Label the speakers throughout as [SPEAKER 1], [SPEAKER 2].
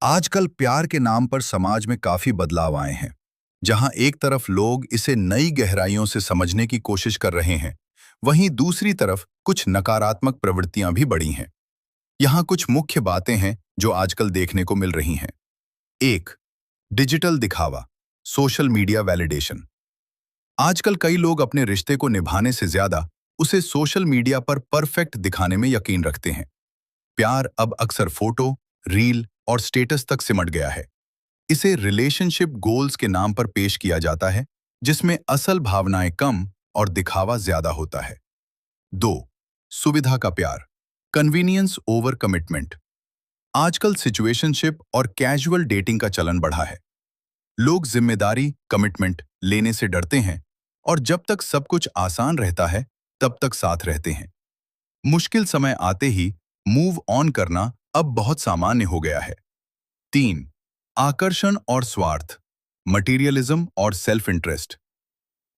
[SPEAKER 1] आजकल प्यार के नाम पर समाज में काफी बदलाव आए हैं। जहां एक तरफ लोग इसे नई गहराइयों से समझने की कोशिश कर रहे हैं, वहीं दूसरी तरफ कुछ नकारात्मक प्रवृत्तियां भी बढ़ी हैं। यहां कुछ मुख्य बातें हैं जो आजकल देखने को मिल रही हैं। एक, डिजिटल दिखावा, सोशल मीडिया वैलिडेशन। आजकल कई लोग अपने रिश्ते को निभाने से ज्यादा उसे सोशल मीडिया पर परफेक्ट दिखाने में यकीन रखते हैं। प्यार अब अक्सर फोटो, रील और स्टेटस तक सिमट गया है। इसे रिलेशनशिप गोल्स के नाम पर पेश किया जाता है, जिसमें असल भावनाएं कम और दिखावा ज्यादा होता है। 2, सुविधा का प्यार, कन्वीनियंस ओवर कमिटमेंट। आजकल सिचुएशनशिप और कैजुअल डेटिंग का चलन बढ़ा है। लोग जिम्मेदारी, कमिटमेंट लेने से डरते हैं और जब तक सब कुछ आसान रहता है, तब तक साथ रहते हैं। मुश्किल समय आते ही मूव ऑन करना अब बहुत सामान्य हो गया है। 3, आकर्षण और स्वार्थ, मटेरियलिज्म और सेल्फ इंटरेस्ट।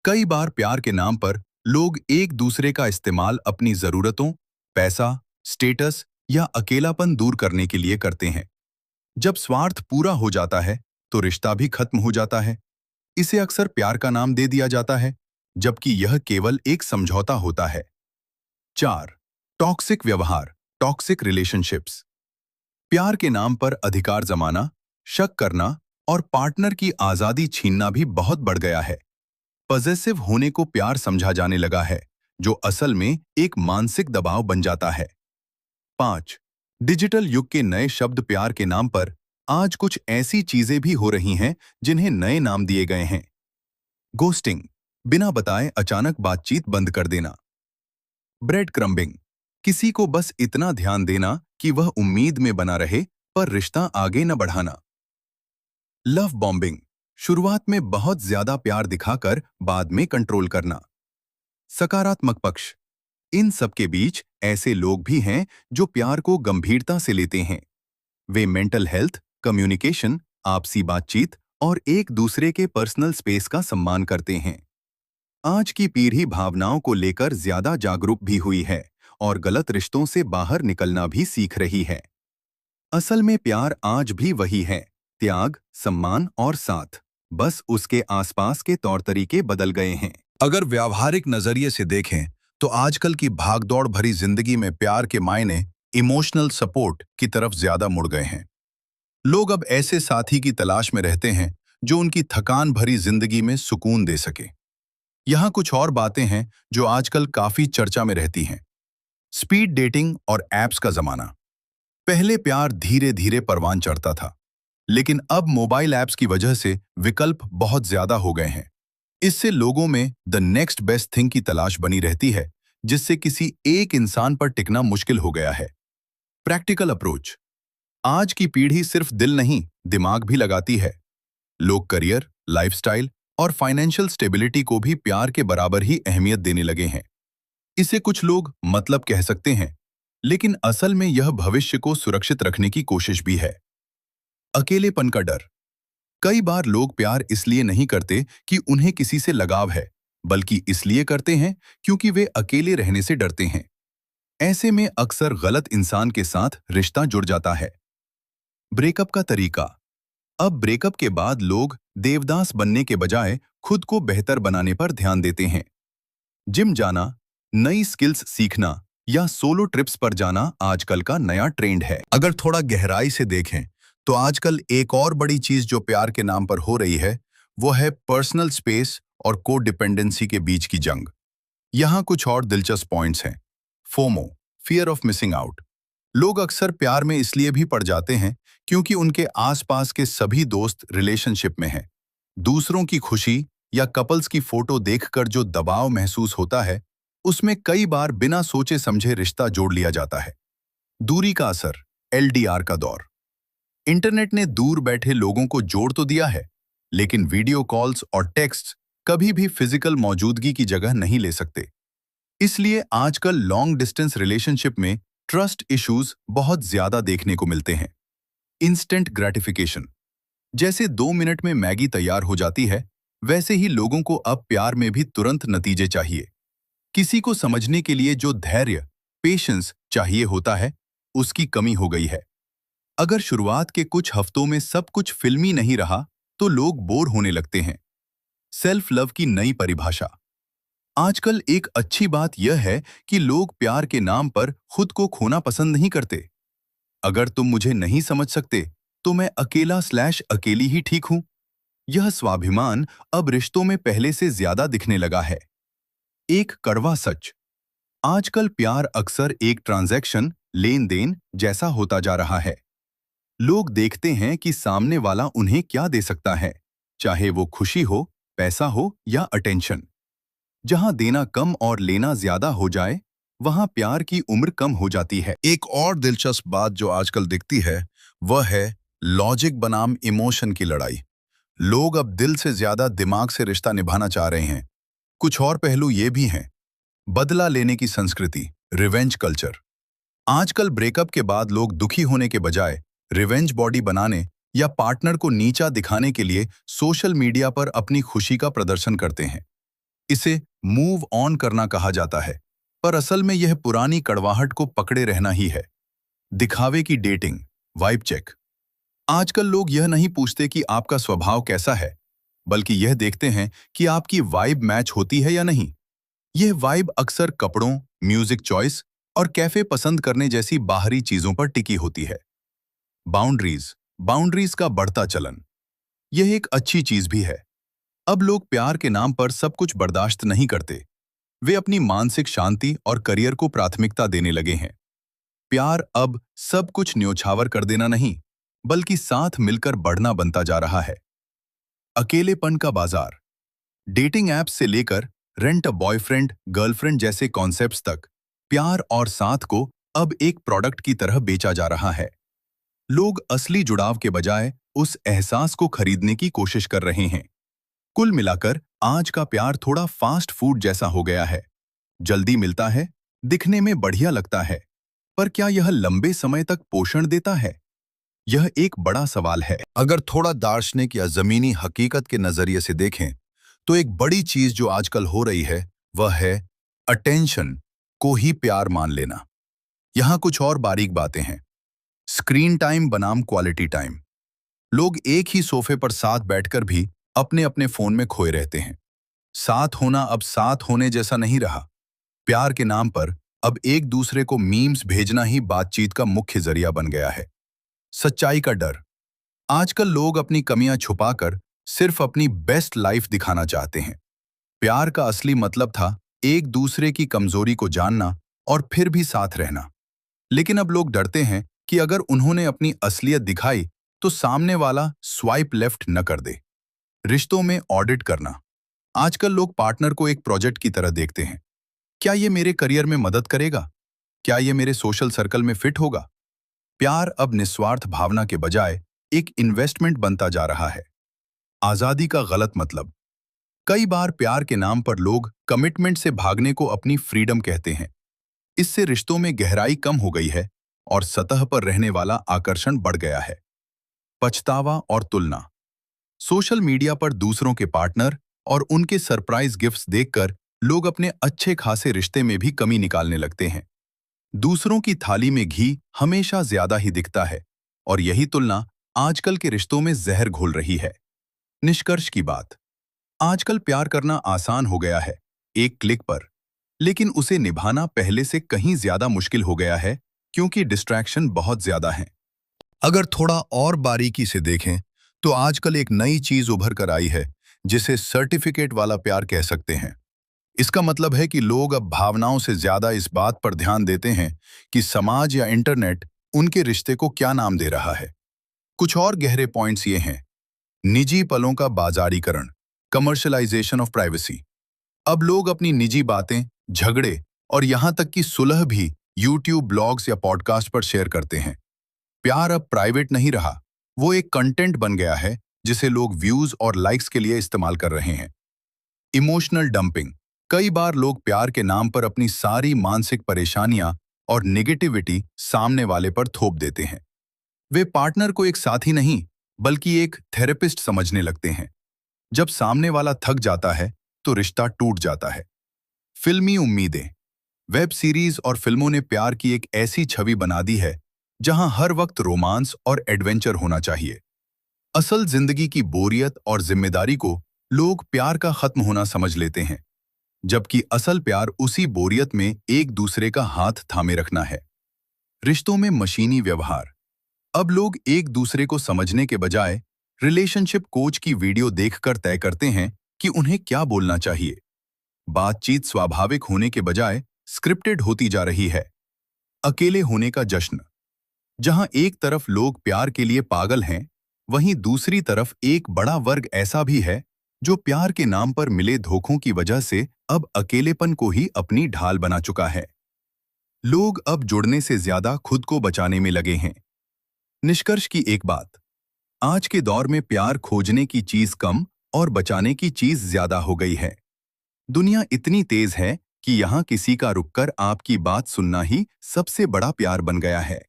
[SPEAKER 1] कई बार प्यार के नाम पर लोग एक दूसरे का इस्तेमाल अपनी जरूरतों, पैसा, स्टेटस या अकेलापन दूर करने के लिए करते हैं। जब स्वार्थ पूरा हो जाता है, तो रिश्ता भी खत्म हो जाता है। इसे अक्सर प्यार का नाम दे दिया जाता है, जबकि यह केवल एक समझौता होता है। 4, टॉक्सिक व्यवहार, टॉक्सिक रिलेशनशिप्स। प्यार के नाम पर अधिकार जमाना, शक करना और पार्टनर की आजादी छीनना भी बहुत बढ़ गया है। पॉसेसिव होने को प्यार समझा जाने लगा है, जो असल में एक मानसिक दबाव बन जाता है। 5, डिजिटल युग के नए शब्द। प्यार के नाम पर आज कुछ ऐसी चीजें भी हो रही हैं जिन्हें नए नाम दिए गए हैं। गोस्टिंग, बिना बताए अचानक बातचीत बंद कर देना। ब्रेड क्रम्बिंग, किसी को बस इतना ध्यान देना कि वह उम्मीद में बना रहे पर रिश्ता आगे न बढ़ाना। लव बॉम्बिंग, शुरुआत में बहुत ज्यादा प्यार दिखाकर बाद में कंट्रोल करना। सकारात्मक पक्ष, इन सब के बीच ऐसे लोग भी हैं जो प्यार को गंभीरता से लेते हैं। वे मेंटल हेल्थ, कम्युनिकेशन, आपसी बातचीत और एक दूसरे के पर्सनल स्पेस का सम्मान करते हैं। आज की पीढ़ी भावनाओं को लेकर ज्यादा जागरूक भी हुई है और गलत रिश्तों से बाहर निकलना भी सीख रही है। असल में प्यार आज भी वही है, त्याग, सम्मान और साथ। बस उसके आसपास के तौर तरीके बदल गए हैं। अगर व्यावहारिक नजरिए से देखें, तो आजकल की भागदौड़ भरी जिंदगी में प्यार के मायने इमोशनल सपोर्ट की तरफ ज्यादा मुड़ गए हैं। लोग अब ऐसे साथी की तलाश में रहते हैं जो उनकी थकान भरी जिंदगी में सुकून दे सके। यहाँ कुछ और बातें हैं जो आजकल काफी चर्चा में रहती हैं। स्पीड डेटिंग और एप्स का जमाना। पहले प्यार धीरे धीरे परवान चढ़ता था, लेकिन अब मोबाइल ऐप्स की वजह से विकल्प बहुत ज्यादा हो गए हैं। इससे लोगों में द नेक्स्ट बेस्ट थिंग की तलाश बनी रहती है, जिससे किसी एक इंसान पर टिकना मुश्किल हो गया है। प्रैक्टिकल अप्रोच, आज की पीढ़ी सिर्फ दिल नहीं, दिमाग भी लगाती है। लोग करियर, लाइफस्टाइल और फाइनेंशियल स्टेबिलिटी को भी प्यार के बराबर ही अहमियत देने लगे हैं। इसे कुछ लोग मतलब कह सकते हैं, लेकिन असल में यह भविष्य को सुरक्षित रखने की कोशिश भी है। अकेलेपन का डर, कई बार लोग प्यार इसलिए नहीं करते कि उन्हें किसी से लगाव है, बल्कि इसलिए करते हैं क्योंकि वे अकेले रहने से डरते हैं। ऐसे में अक्सर गलत इंसान के साथ रिश्ता जुड़ जाता है। ब्रेकअप का तरीका, अब ब्रेकअप के बाद लोग देवदास बनने के बजाय खुद को बेहतर बनाने पर ध्यान देते हैं। जिम जाना, नई स्किल्स सीखना या सोलो ट्रिप्स पर जाना आजकल का नया ट्रेंड है। अगर थोड़ा गहराई से देखें, तो आजकल एक और बड़ी चीज जो प्यार के नाम पर हो रही है, वो है पर्सनल स्पेस और को डिपेंडेंसी के बीच की जंग। यहाँ कुछ और दिलचस्प पॉइंट्स हैं। FOMO, fear of missing out. लोग अक्सर प्यार में इसलिए भी पड़ जाते हैं क्योंकि उनके आसपास के सभी दोस्त रिलेशनशिप में हैं। दूसरों की खुशी या कपल्स की फोटो देखकर जो दबाव महसूस होता है, उसमें कई बार बिना सोचे समझे रिश्ता जोड़ लिया जाता है। दूरी का असर, एलडीआर का दौर। इंटरनेट ने दूर बैठे लोगों को जोड़ तो दिया है, लेकिन वीडियो कॉल्स और टेक्स्ट कभी भी फिजिकल मौजूदगी की जगह नहीं ले सकते। इसलिए आजकल लॉन्ग डिस्टेंस रिलेशनशिप में ट्रस्ट इश्यूज बहुत ज्यादा देखने को मिलते हैं। इंस्टेंट ग्रेटिफिकेशन, जैसे 2 मिनट में मैगी तैयार हो जाती है, वैसे ही लोगों को अब प्यार में भी तुरंत नतीजे चाहिए। किसी को समझने के लिए जो धैर्य, पेशेंस चाहिए होता है, उसकी कमी हो गई है। अगर शुरुआत के कुछ हफ्तों में सब कुछ फिल्मी नहीं रहा, तो लोग बोर होने लगते हैं। सेल्फ लव की नई परिभाषा। आजकल एक अच्छी बात यह है कि लोग प्यार के नाम पर खुद को खोना पसंद नहीं करते। अगर तुम मुझे नहीं समझ सकते, तो मैं अकेला/अकेली ही ठीक हूं। यह स्वाभिमान अब रिश्तों में पहले से ज्यादा दिखने लगा है। एक कड़वा सच। आजकल प्यार अक्सर एक ट्रांजैक्शन, लेन देन जैसा होता जा रहा है। लोग देखते हैं कि सामने वाला उन्हें क्या दे सकता है, चाहे वो खुशी हो, पैसा हो या अटेंशन। जहां देना कम और लेना ज्यादा हो जाए, वहां प्यार की उम्र कम हो जाती है। एक और दिलचस्प बात जो आजकल दिखती है, वह है लॉजिक बनाम इमोशन की लड़ाई। लोग अब दिल से ज्यादा दिमाग से रिश्ता निभाना चाह रहे हैं। कुछ और पहलू ये भी हैं। बदला लेने की संस्कृति, रिवेंज कल्चर। आजकल ब्रेकअप के बाद लोग दुखी होने के बजाय रिवेंज बॉडी बनाने या पार्टनर को नीचा दिखाने के लिए सोशल मीडिया पर अपनी खुशी का प्रदर्शन करते हैं। इसे मूव ऑन करना कहा जाता है, पर असल में यह पुरानी कड़वाहट को पकड़े रहना ही है। दिखावे की डेटिंग, वाइब चेक। आजकल लोग यह नहीं पूछते कि आपका स्वभाव कैसा है, बल्कि यह देखते हैं कि आपकी वाइब मैच होती है या नहीं। यह वाइब अक्सर कपड़ों, म्यूजिक चॉइस और कैफे पसंद करने जैसी बाहरी चीजों पर टिकी होती है। बाउंड्रीज, बाउंड्रीज का बढ़ता चलन। यह एक अच्छी चीज भी है। अब लोग प्यार के नाम पर सब कुछ बर्दाश्त नहीं करते। वे अपनी मानसिक शांति और करियर को प्राथमिकता देने लगे हैं। प्यार अब सब कुछ न्योछावर कर देना नहीं, बल्कि साथ मिलकर बढ़ना बनता जा रहा है। अकेलेपन का बाजार। डेटिंग ऐप्स से लेकर रेंट अ बॉयफ्रेंड, गर्लफ्रेंड जैसे कॉन्सेप्ट्स तक, प्यार और साथ को अब एक प्रोडक्ट की तरह बेचा जा रहा है। लोग असली जुड़ाव के बजाय उस एहसास को खरीदने की कोशिश कर रहे हैं। कुल मिलाकर आज का प्यार थोड़ा फास्ट फूड जैसा हो गया है। जल्दी मिलता है, दिखने में बढ़िया लगता है, पर क्या यह लंबे समय तक पोषण देता है? यह एक बड़ा सवाल है। अगर थोड़ा दार्शनिक या जमीनी हकीकत के नजरिए से देखें, तो एक बड़ी चीज जो आजकल हो रही है, वह है अटेंशन को ही प्यार मान लेना। यहां कुछ और बारीक बातें हैं। स्क्रीन टाइम बनाम क्वालिटी टाइम। लोग एक ही सोफे पर साथ बैठकर भी अपने अपने फोन में खोए रहते हैं। साथ होना अब साथ होने जैसा नहीं रहा। प्यार के नाम पर अब एक दूसरे को मीम्स भेजना ही बातचीत का मुख्य जरिया बन गया है। सच्चाई का डर। आजकल लोग अपनी कमियां छुपाकर सिर्फ अपनी बेस्ट लाइफ दिखाना चाहते हैं। प्यार का असली मतलब था एक दूसरे की कमजोरी को जानना और फिर भी साथ रहना। लेकिन अब लोग डरते हैं कि अगर उन्होंने अपनी असलियत दिखाई, तो सामने वाला स्वाइप लेफ्ट न कर दे। रिश्तों में ऑडिट करना। आजकल लोग पार्टनर को एक प्रोजेक्ट की तरह देखते हैं। क्या ये मेरे करियर में मदद करेगा? क्या ये मेरे सोशल सर्कल में फिट होगा? प्यार अब निस्वार्थ भावना के बजाय एक इन्वेस्टमेंट बनता जा रहा है। आजादी का गलत मतलब। कई बार प्यार के नाम पर लोग कमिटमेंट से भागने को अपनी फ्रीडम कहते हैं। इससे रिश्तों में गहराई कम हो गई है और सतह पर रहने वाला आकर्षण बढ़ गया है। पछतावा और तुलना। सोशल मीडिया पर दूसरों के पार्टनर और उनके सरप्राइज गिफ्ट्स देखकर लोग अपने अच्छे खासे रिश्ते में भी कमी निकालने लगते हैं। दूसरों की थाली में घी हमेशा ज्यादा ही दिखता है, और यही तुलना आजकल के रिश्तों में जहर घोल रही है। निष्कर्ष की बात। आजकल प्यार करना आसान हो गया है, एक क्लिक पर। लेकिन उसे निभाना पहले से कहीं ज्यादा मुश्किल हो गया है, क्योंकि डिस्ट्रैक्शन बहुत ज्यादा है। अगर थोड़ा और बारीकी से देखें, तो आजकल एक नई चीज उभर कर आई है, जिसे सर्टिफिकेट वाला प्यार कह सकते हैं। इसका मतलब है कि लोग अब भावनाओं से ज्यादा इस बात पर ध्यान देते हैं कि समाज या इंटरनेट उनके रिश्ते को क्या नाम दे रहा है। कुछ और गहरे पॉइंट्स ये हैं। निजी पलों का बाजारीकरण, कमर्शलाइजेशन ऑफ प्राइवेसी। अब लोग अपनी निजी बातें, झगड़े और यहां तक कि सुलह भी यूट्यूब ब्लॉग्स या पॉडकास्ट पर शेयर करते हैं। प्यार अब प्राइवेट नहीं रहा, वो एक कंटेंट बन गया है जिसे लोग व्यूज और लाइक्स के लिए इस्तेमाल कर रहे हैं। Emotional dumping. कई बार लोग प्यार के नाम पर अपनी सारी मानसिक परेशानियां और नेगेटिविटी सामने वाले पर थोप देते हैं। वे पार्टनर को एक साथी नहीं, बल्कि एक थेरेपिस्ट समझने लगते हैं। जब सामने वाला थक जाता है, तो रिश्ता टूट जाता है। फिल्मी उम्मीदें। वेब सीरीज और फिल्मों ने प्यार की एक ऐसी छवि बना दी है जहां हर वक्त रोमांस और एडवेंचर होना चाहिए। असल जिंदगी की बोरियत और जिम्मेदारी को लोग प्यार का खत्म होना समझ लेते हैं, जबकि असल प्यार उसी बोरियत में एक दूसरे का हाथ थामे रखना है। रिश्तों में मशीनी व्यवहार। अब लोग एक दूसरे को समझने के बजाय रिलेशनशिप कोच की वीडियो देखकर तय करते हैं कि उन्हें क्या बोलना चाहिए। बातचीत स्वाभाविक होने के बजाय स्क्रिप्टेड होती जा रही है। अकेले होने का जश्न। जहां एक तरफ लोग प्यार के लिए पागल हैं, वहीं दूसरी तरफ एक बड़ा वर्ग ऐसा भी है जो प्यार के नाम पर मिले धोखों की वजह से अब अकेलेपन को ही अपनी ढाल बना चुका है। लोग अब जुड़ने से ज्यादा खुद को बचाने में लगे हैं। निष्कर्ष की एक बात, आज के दौर में प्यार खोजने की चीज कम और बचाने की चीज ज्यादा हो गई है। दुनिया इतनी तेज है कि यहाँ किसी का रुककर आपकी बात सुनना ही सबसे बड़ा प्यार बन गया है।